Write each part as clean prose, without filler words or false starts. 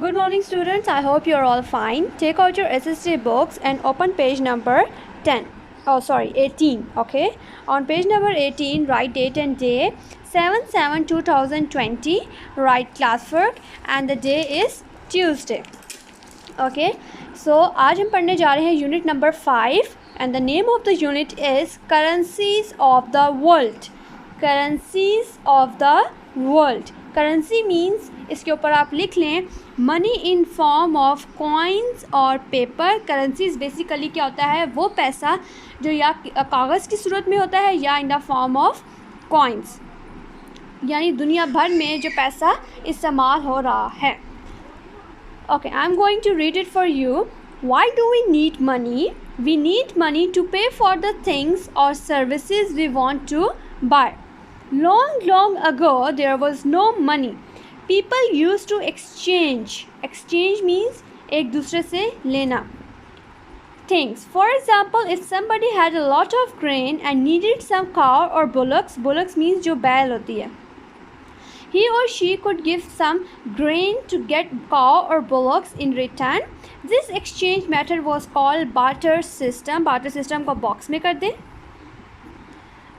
Good morning, students. I hope you're all fine. Take out your SST books and open page number 10. 18. Okay. On page number 18, write date and day. 7/7/2020. Write class work and the day is Tuesday. Okay. So आज हम पढ़ने जा रहे हैं unit number 5 and the name of the unit is Currencies of the World. Currencies of the World. Currency means, इसके ऊपर आप लिख लें, money in form of coins और पेपर. करेंसीज बेसिकली क्या होता है, वो पैसा जो या कागज़ की सूरत में होता है या in the form of coins, यानी दुनिया भर में जो पैसा इस्तेमाल हो रहा है. Okay, I am going to read it for you. Why do we need money? We need money to pay for the things or services we want to buy. Long ago, there was no money. People used to exchange. Exchange means एक दूसरे से लेना. Things. For example, if somebody had a lot of grain and needed some cow or bullocks. Bullocks means जो बैल होती है. He or she could give some grain to get cow or bullocks in return. This exchange method was called barter system. Barter system को box में कर दें.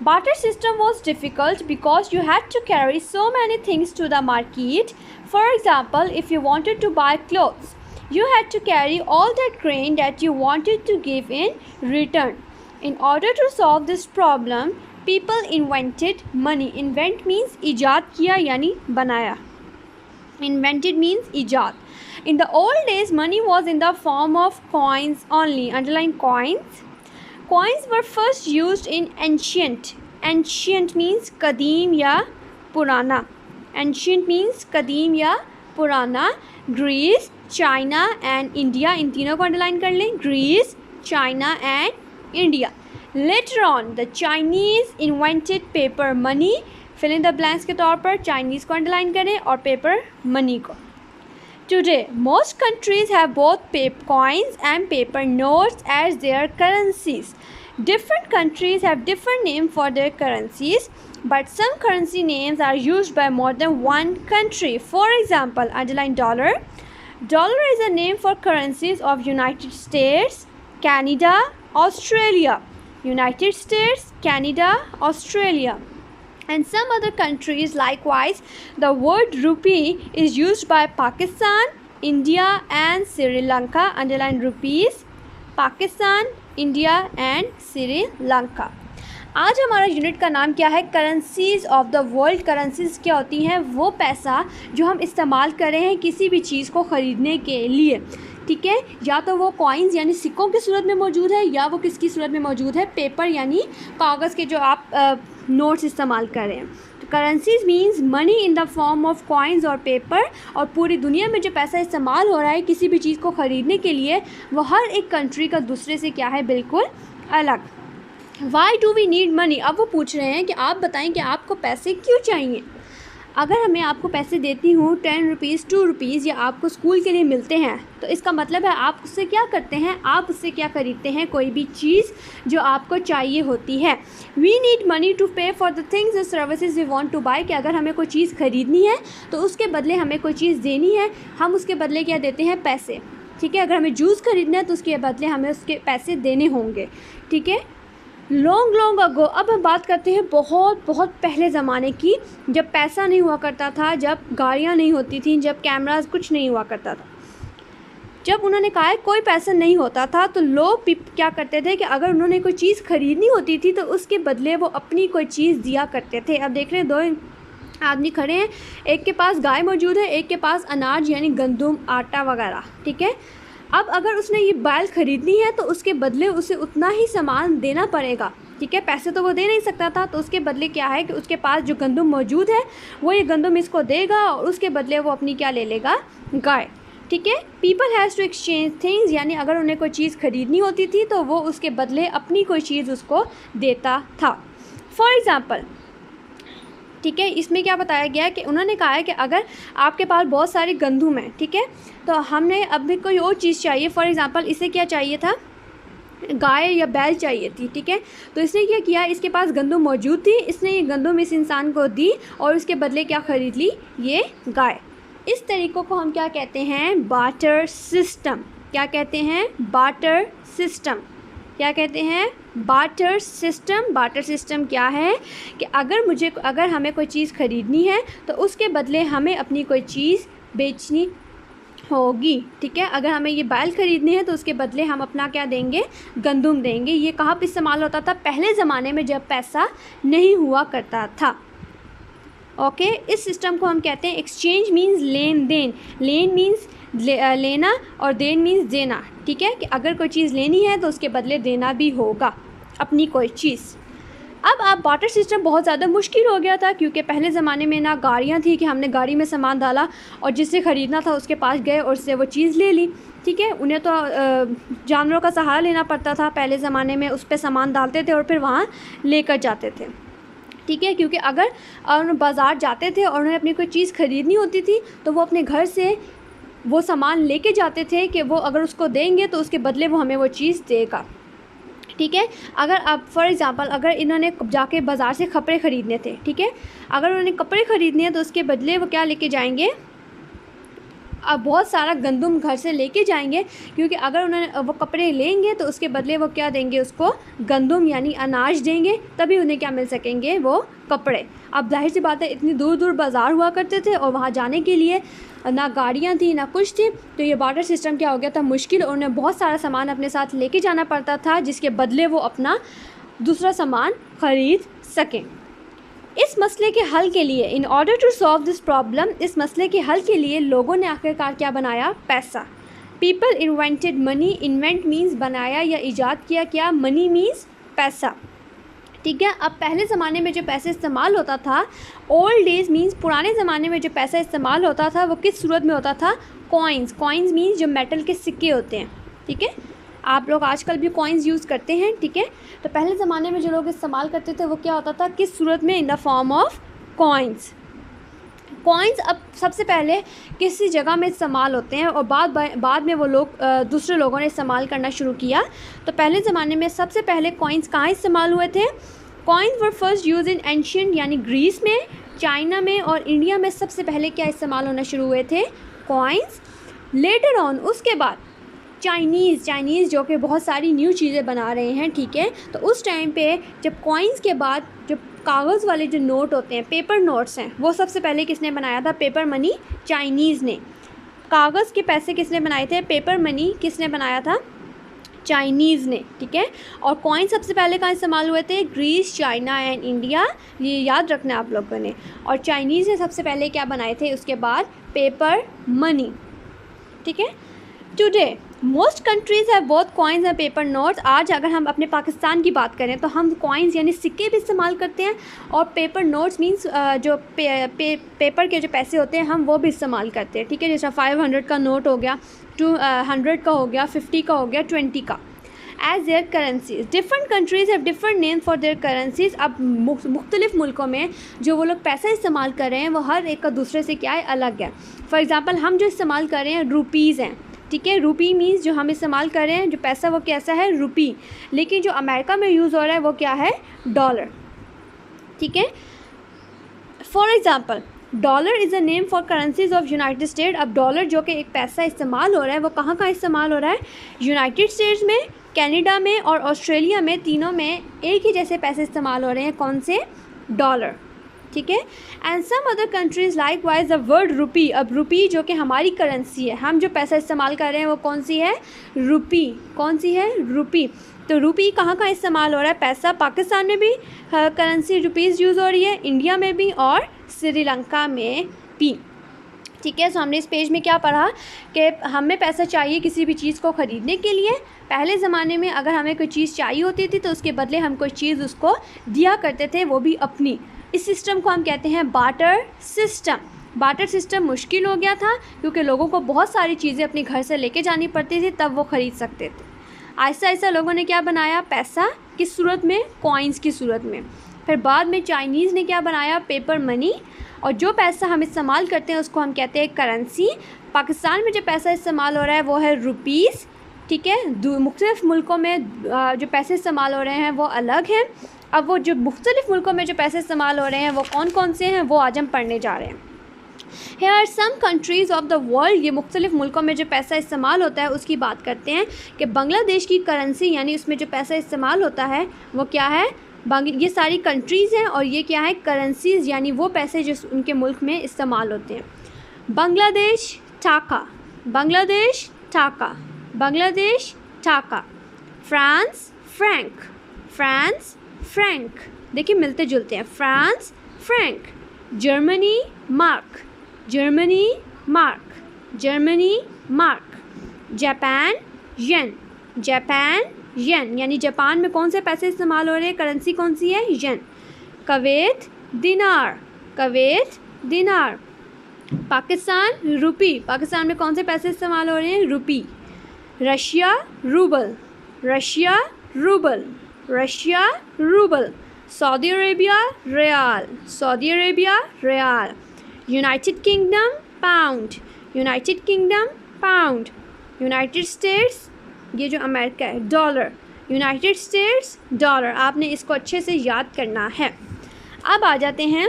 Barter system was difficult because you had to carry so many things to the market. For example, if you wanted to buy clothes, you had to carry all that grain that you wanted to give in return. In order to solve this problem, people invented money. Invent means ईजाद किया यानी बनाया. Invented means ईजाद. In the old days, money was in the form of coins only. Underline coins. Coins were first used in ancient. Ancient means कदीम या पुराना. Ancient means कदीम या पुराना. Greece, China and India. इन तीनों को अंडरलाइन कर लें. Greece, China and India. Later on, the Chinese invented paper money. Fill in the blanks के तौर पर Chinese को अंडरलाइन करें और paper money को. Today, most countries have both paper coins and paper notes as their currencies. Different countries have different names for their currencies, but some currency names are used by more than one country. For example, underline dollar. Dollar is a name for currencies of United States, Canada, Australia. United States, Canada, Australia. And some other countries likewise. The word rupee is used by Pakistan, India and Sri Lanka. Underline rupees. Pakistan, India and Sri Lanka. आज हमारा unit का नाम क्या है, currencies of the world. Currencies क्या होती हैं, वो पैसा जो हम इस्तेमाल कर रहे हैं किसी भी चीज़ को ख़रीदने के लिए. ठीक है, या तो वो कॉइन्स यानी सिक्कों की सूरत में मौजूद है या वो किसकी सूरत में मौजूद है, पेपर यानी कागज़ के जो आप नोट्स इस्तेमाल कर रहे हैं. तो currencies means money in the form of coins और पेपर. और पूरी दुनिया में जो पैसा इस्तेमाल हो रहा है किसी भी चीज़ को ख़रीदने के लिए, वो हर एक कंट्री का दूसरे से क्या है, बिल्कुल अलग. Why do we need money. अब वो पूछ रहे हैं कि आप बताएं कि आपको पैसे क्यों चाहिए. अगर मैं आपको पैसे देती हूँ 10 रुपीज़ 2 रुपीज़ या आपको स्कूल के लिए मिलते हैं, तो इसका मतलब है आप उससे क्या करते हैं, आप उससे क्या खरीदते हैं, कोई भी चीज़ जो आपको चाहिए होती है. We need money to pay for the things and services we want to buy. कि अगर हमें कोई चीज़ ख़रीदनी है तो उसके बदले हमें कोई चीज़ देनी है, हम उसके बदले क्या देते हैं, पैसे. ठीक है, अगर हमें जूस खरीदना है तो उसके बदले हमें उसके पैसे देने होंगे. ठीक है. Long ago. अब हम बात करते हैं बहुत पहले ज़माने की, जब पैसा नहीं हुआ करता था, जब गाड़ियाँ नहीं होती थी, जब कैमरास कुछ नहीं हुआ करता था. जब उन्होंने कहा है कोई पैसा नहीं होता था, तो लोग क्या करते थे कि अगर उन्होंने कोई चीज़ ख़रीदनी होती थी तो उसके बदले वो अपनी कोई चीज़ दिया करते थे. अब देख रहे हैं, दो आदमी खड़े हैं, एक के पास गाय मौजूद है, एक के पास अनाज यानी गंदम, आटा वगैरह. ठीक है. अब अगर उसने ये बैल ख़रीदनी है तो उसके बदले उसे उतना ही सामान देना पड़ेगा. ठीक है, पैसे तो वो दे नहीं सकता था, तो उसके बदले क्या है कि उसके पास जो गंदम मौजूद है वो ये गंदम इसको देगा और उसके बदले वो अपनी क्या ले लेगा, गाय. ठीक है. People has to exchange things, यानी अगर उन्हें कोई चीज़ ख़रीदनी होती थी तो वो उसके बदले अपनी कोई चीज़ उसको देता था. फॉर एग्ज़ाम्पल, ठीक है, इसमें क्या बताया गया है कि उन्होंने कहा है कि अगर आपके पास बहुत सारी गंदम है, ठीक है, तो हमने अब भी कोई और चीज़ चाहिए. फॉर एग्ज़ाम्पल, इसे क्या चाहिए था, गाय या बैल चाहिए थी. ठीक है, तो इसने क्या किया, इसके पास गंदम मौजूद थी, इसने ये गंदम इस इंसान को दी और उसके बदले क्या ख़रीद ली, ये गाय. इस तरीक़ों को हम क्या कहते हैं? Barter system. क्या कहते हैं? Barter system. क्या कहते हैं? Barter system. बार्टर सिस्टम क्या है कि अगर हमें कोई चीज़ ख़रीदनी है तो उसके बदले हमें अपनी कोई चीज़ बेचनी होगी, ठीक है। अगर हमें ये बैल ख़रीदनी है तो उसके बदले हम अपना क्या देंगे? गंदुम देंगे। ये कहाँ पे इस्तेमाल होता था? पहले ज़माने में, जब पैसा नहीं हुआ करता था। ओके, इस सिस्टम को हम कहते हैं एक्सचेंज मीन्स लेन देन। लेन मीन्स लेना और देन मीन्स देना, ठीक है। कि अगर कोई चीज़ लेनी है तो उसके बदले देना भी होगा अपनी कोई चीज़। अब बार्टर सिस्टम बहुत ज़्यादा मुश्किल हो गया था, क्योंकि पहले ज़माने में ना गाड़ियाँ थी कि हमने गाड़ी में सामान डाला और जिससे ख़रीदना था उसके पास गए और उससे वो चीज़ ले ली, ठीक है। उन्हें तो जानवरों का सहारा लेना पड़ता था पहले ज़माने में। उस पर सामान डालते थे और फिर वहाँ लेकर जाते थे, ठीक है। क्योंकि अगर बाज़ार जाते थे और उन्हें अपनी कोई चीज़ ख़रीदनी होती थी तो वो अपने घर से वो सामान लेके जाते थे कि वो अगर उसको देंगे तो उसके बदले वो हमें वो चीज़ देगा, ठीक है। अगर अब फॉर एग्ज़ाम्पल अगर इन्होंने जाके बाज़ार से कपड़े ख़रीदने थे, ठीक है, अगर उन्होंने कपड़े ख़रीदने हैं तो उसके बदले वो क्या लेके जाएंगे? अब बहुत सारा गंदुम घर से लेके जाएंगे, क्योंकि अगर उन्होंने वो कपड़े लेंगे तो उसके बदले वो क्या देंगे? उसको गंदुम यानी अनाज देंगे, तभी उन्हें क्या मिल सकेंगे? वो कपड़े। अब जाहिर सी बात है, इतनी दूर दूर बाज़ार हुआ करते थे और वहाँ जाने के लिए ना गाड़ियाँ थी ना कुछ थी, तो ये बार्टर सिस्टम क्या हो गया था? मुश्किल। और उन्हें बहुत सारा सामान अपने साथ लेके जाना पड़ता था, जिसके बदले वो अपना दूसरा सामान ख़रीद सकें। इस मसले के हल के लिए, in order to solve this problem, इस मसले के हल के लिए लोगों ने आखिरकार क्या बनाया? पैसा। People invented money. Invent means बनाया या ईजाद किया, क्या? मनी मीन्स पैसा, ठीक है। अब पहले ज़माने में जो पैसे इस्तेमाल होता था, ओल्ड डेज़ मीन्स पुराने ज़माने में जो पैसा इस्तेमाल होता था वो किस सूरत में होता था? कॉइन्स। कॉइन्स मीन्स जो मेटल के सिक्के होते हैं, ठीक है। आप लोग आजकल भी कॉइन्स यूज़ करते हैं, ठीक है। तो पहले ज़माने में जो लोग इस्तेमाल करते थे वो क्या होता था? किस सूरत में? In the form of coins. Coins अब सबसे पहले किसी जगह में इस्तेमाल होते हैं और बाद में वो लोग दूसरे लोगों ने इस्तेमाल करना शुरू किया। तो पहले ज़माने में सबसे पहले कॉइन्स कहाँ इस्तेमाल हुए थे? Coins were first use in ancient यानी ग्रीस में, चाइना में और इंडिया में सबसे पहले क्या इस्तेमाल होना शुरू हुए थे? कॉइन्स। लेटर ऑन, उसके बाद चाइनीज़ जो कि बहुत सारी न्यू चीज़ें बना रहे हैं, ठीक है। तो उस टाइम पे जब कॉइन्स के बाद जो कागज़ वाले जो नोट होते हैं, पेपर नोट्स हैं, वो सबसे पहले किसने बनाया था? पेपर मनी चाइनीज़ ने। कागज़ के पैसे किसने बनाए थे? पेपर मनी किसने बनाया था? चाइनीज़ ने, ठीक है। और कॉइन सबसे पहले कहाँ इस्तेमाल हुए थे? ग्रीस, चाइना एंड इंडिया, ये याद रखना आप लोगों ने। और चाइनीज़ ने सबसे पहले क्या बनाए थे? उसके बाद पेपर मनी, ठीक है। Today most countries have both coins and paper notes. आज अगर हम अपने पाकिस्तान की बात करें तो हम कॉइन्स यानी सिक्के भी इस्तेमाल करते हैं और पेपर नोट्स मीन्स जो पेपर के जो पैसे होते हैं हम वो भी इस्तेमाल करते हैं, ठीक है। जैसा 500 का नोट हो गया, 200 का हो गया, 50 का हो गया, 20 का। As their currencies, different countries have different name for their currencies. अब मुख्तलिफ मुल्कों में जो वो लोग पैसा इस्तेमाल कर रहे हैं वो हर एक का दूसरे से क्या है? अलग है। फॉर एग्ज़ाम्पल हम जो इस्तेमाल कर रहे हैं रुपीज़ हैं, ठीक है। रुपी मीन्स जो हम इस्तेमाल कर रहे हैं जो पैसा वो कैसा है? रुपी। लेकिन जो अमेरिका में यूज़ हो रहा है वो क्या है? डॉलर, ठीक है। For example dollar is a name for currencies of United state. अब डॉलर जो कि एक पैसा इस्तेमाल हो रहा है वो कहाँ कहाँ इस्तेमाल हो रहा है? यूनाइटेड स्टेट्स में, कनाडा में और ऑस्ट्रेलिया में, तीनों में एक ही जैसे पैसे इस्तेमाल हो रहे हैं। कौन से? डॉलर, ठीक है। And some other countries likewise the word rupee. अब रुपी जो कि हमारी करेंसी है, हम जो पैसा इस्तेमाल कर रहे हैं वो कौन सी है? रुपी। कौन सी है? रुपी। तो रुपी कहाँ कहाँ इस्तेमाल हो रहा है? पैसा पाकिस्तान में भी करेंसी रुपीज़ यूज़ हो रही है, इंडिया में भी और श्रीलंका में भी, ठीक है। सो हमने इस पेज में क्या पढ़ा कि हमें पैसा चाहिए किसी भी चीज़ को ख़रीदने के लिए। पहले ज़माने में अगर हमें कोई चीज़ चाहिए होती थी तो उसके बदले हम कोई चीज़ उसको दिया करते थे, वो भी अपनी। इस सिस्टम को हम कहते हैं बार्टर सिस्टम। बार्टर सिस्टम मुश्किल हो गया था क्योंकि लोगों को बहुत सारी चीज़ें अपने घर से लेके जानी पड़ती थी, तब वो ख़रीद सकते थे। ऐसा ऐसा लोगों ने क्या बनाया? पैसा किस सूरत में? कॉइन्स की सूरत में। फिर बाद में चाइनीज़ ने क्या बनाया? Paper money. और जो पैसा हम इस्तेमाल करते हैं उसको हम कहते हैं करेंसी। पाकिस्तान में जो पैसा इस्तेमाल हो रहा है वो है रुपीज़, ठीक है। मुख्तलिफ़ मुल्कों में जो पैसे इस्तेमाल हो रहे हैं वो अलग हैं। अब वो जो मुख्तलिफ़ मुल्कों में जो पैसे इस्तेमाल हो रहे हैं वो कौन कौन से हैं वो आज हम पढ़ने जा रहे हैं। Here are some countries of the world, ये मुख्तलिफ मुल्कों में जो पैसा इस्तेमाल होता है उसकी बात करते हैं कि बांग्लादेश की करेंसी यानी उसमें जो पैसा इस्तेमाल होता है वो क्या है, ये सारी कंट्रीज़ हैं और ये क्या है, करेंसीज़ यानी वो पैसे जो उनके मुल्क में इस्तेमाल होते हैं। बांग्लादेश टाका, बांग्लादेश टाका, बांग्लादेश टाका। फ्रांस फ्रैंक, फ्रांस फ्रैंक, देखिए मिलते जुलते हैं, France franc. Germany mark, Germany mark, Germany mark. Japan yen, Japan yen, यानी जापान में कौन से पैसे इस्तेमाल हो रहे हैं, करेंसी कौन सी है, येन। कुवैत दिनार, कुवैत दिनार। पाकिस्तान रुपी, पाकिस्तान में कौन से पैसे इस्तेमाल हो रहे हैं, rupee. Russia rouble, Russia rouble, Russia rouble. Saudi Arabia riyal, Saudi Arabia riyal. United Kingdom pound, United Kingdom pound. United States, ये जो अमेरिका है, डॉलर, यूनाइटेड स्टेट्स डॉलर। आपने इसको अच्छे से याद करना है। अब आ जाते हैं,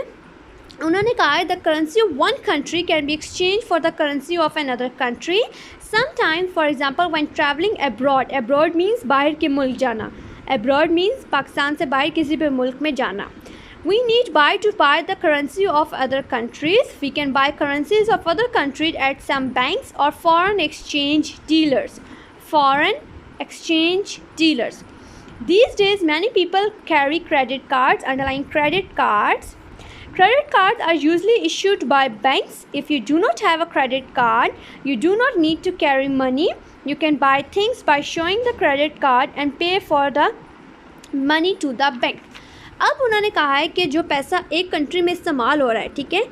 उन्होंने कहा है the currency of one country can be exchange for the currency of another country sometime, for example when travelling abroad, abroad means बाहर के मुल्क जाना, अब्रॉड मीन्स पाकिस्तान से बाहर किसी भी मुल्क में जाना। We need to buy the currency of other countries. We can buy currencies of other countries at some banks or foreign exchange dealers. Foreign exchange dealers. These days, many people carry credit cards. Underlying credit cards. Credit cards are usually issued by banks. If you do not have a credit card, you do not need to carry money. You can buy things by showing the credit card and pay for the money to the bank. अब उन्होंने कहा है कि जो पैसा एक country में इस्तेमाल हो रहा है, ठीक है,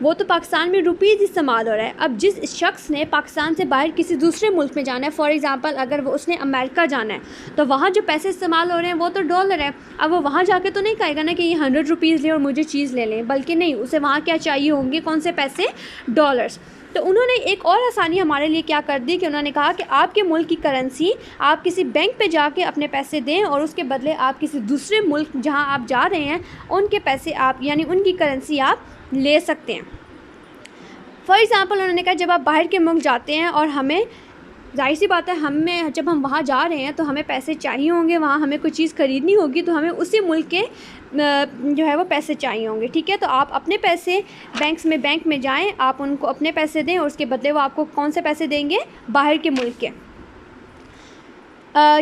वो तो पाकिस्तान में रुपीज़ इस्तेमाल हो रहा है। अब जिस शख्स ने पाकिस्तान से बाहर किसी दूसरे मुल्क में जाना है, फॉर एग्जांपल अगर वो उसने अमेरिका जाना है, तो वहाँ जो पैसे इस्तेमाल हो रहे हैं वो तो डॉलर है। अब वो वहाँ जाके तो नहीं कहेगा ना कि ये 100 रुपीज़ लें और मुझे चीज़ ले लें, बल्कि नहीं, उसे वहाँ क्या चाहिए होंगे, कौन से पैसे, डॉलर्स। तो उन्होंने एक और आसानी हमारे लिए क्या कर दी कि उन्होंने कहा कि आपके मुल्क की करेंसी आप किसी बैंक पे जाके अपने पैसे दें और उसके बदले आप किसी दूसरे मुल्क जहां आप जा रहे हैं उनके पैसे आप, यानी उनकी करेंसी आप ले सकते हैं। फॉर एग्ज़ाम्पल उन्होंने कहा जब आप बाहर के मुल्क जाते हैं और हमें, जाहिर सी बात है, हमें जब हम वहाँ जा रहे हैं तो हमें पैसे चाहिए होंगे, वहाँ हमें कोई चीज़ ख़रीदनी होगी तो हमें उसी मुल्क के जो है वो पैसे चाहिए होंगे, ठीक है। तो आप अपने पैसे बैंक में जाएं, आप उनको अपने पैसे दें और उसके बदले वो आपको कौन से पैसे देंगे, बाहर के मुल्क के।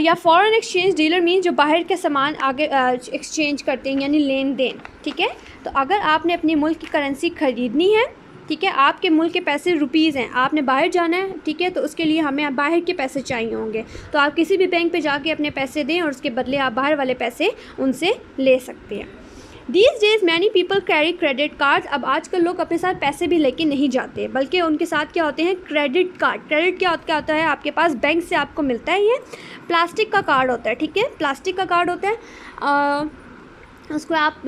या फॉरेन एक्सचेंज डीलर मीन जो बाहर के सामान आगे एक्सचेंज करते हैं, यानी लेन देन, ठीक है। तो अगर आपने अपने मुल्क की करेंसी ख़रीदनी है, ठीक है, आपके मुल्क के पैसे रुपीज़ हैं, आपने बाहर जाना है, ठीक है, तो उसके लिए हमें बाहर के पैसे चाहिए होंगे, तो आप किसी भी बैंक पे जाके अपने पैसे दें और उसके बदले आप बाहर वाले पैसे उनसे ले सकते हैं। These days many people carry credit cards. अब आजकल लोग अपने साथ पैसे भी लेके नहीं जाते, बल्कि उनके साथ क्या होते हैं, क्रेडिट कार्ड। क्रेडिट क्या होता है, आपके पास बैंक से आपको मिलता है, ये प्लास्टिक का कार्ड होता है, ठीक है, प्लास्टिक का कार्ड होता है। उसको आप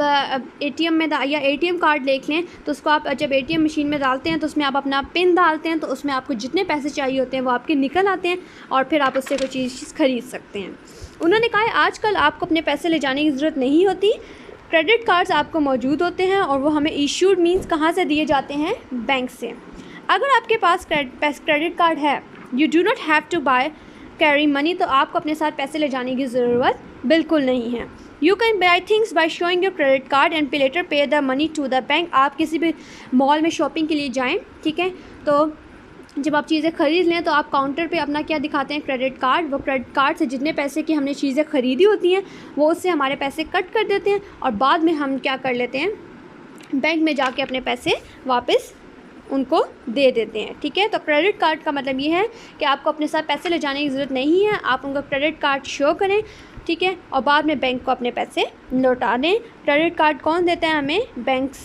ATM में या ATM कार्ड देख लें तो उसको आप जब ATM मशीन में डालते हैं तो उसमें आप अपना पिन डालते हैं तो उसमें आपको जितने पैसे चाहिए होते हैं वो आपके निकल आते हैं और फिर आप उससे कोई चीज़ ख़रीद सकते हैं। उन्होंने कहा है आजकल आपको अपने पैसे ले जाने की ज़रूरत नहीं होती, क्रेडिट कार्ड्स आपको मौजूद होते हैं और वो हमें इशूड मीन्स कहाँ से दिए जाते हैं, बैंक से। अगर आपके पास क्रेडिट कार्ड है, you do not have to buy carry money, तो आपको अपने साथ पैसे ले जाने की ज़रूरत बिल्कुल नहीं है। You can buy things by showing your credit card and pay later pay the money to the bank. आप किसी भी मॉल में शॉपिंग के लिए जाएँ, ठीक है, तो जब आप चीज़ें ख़रीद लें तो आप काउंटर पे अपना क्या दिखाते हैं, क्रेडिट कार्ड। वो क्रेडिट कार्ड से जितने पैसे की हमने चीज़ें ख़रीदी होती हैं वो उससे हमारे पैसे कट कर देते हैं और बाद में हम क्या कर लेते हैं, बैंक में जाके अपने पैसे वापस उनको दे देते हैं, ठीक है। तो क्रेडिट कार्ड का मतलब ये है कि आपको अपने साथ पैसे ले जाने की ज़रूरत नहीं है, आप उनका क्रेडिट कार्ड शो करें, ठीक है, और बाद में बैंक को अपने पैसे लौटा दें। क्रेडिट कार्ड कौन देता है हमें, बैंक्स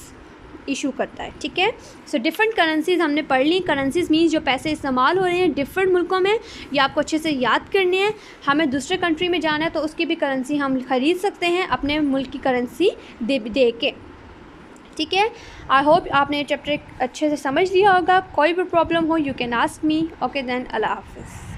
इशू करता है, ठीक है। सो डिफरेंट करेंसीज़ हमने पढ़ ली। करेंसीज़ मीन्स जो पैसे इस्तेमाल हो रहे हैं डिफरेंट मुल्कों में, ये आपको अच्छे से याद करने हैं। हमें दूसरे कंट्री में जाना है तो उसकी भी करेंसी हम ख़रीद सकते हैं अपने मुल्क की करेंसी दे के, ठीक है। आई होप आपने चैप्टर अच्छे से समझ लिया होगा। कोई भी प्रॉब्लम हो you can ask me. Okay then, अल्लाह हाफ़िज़।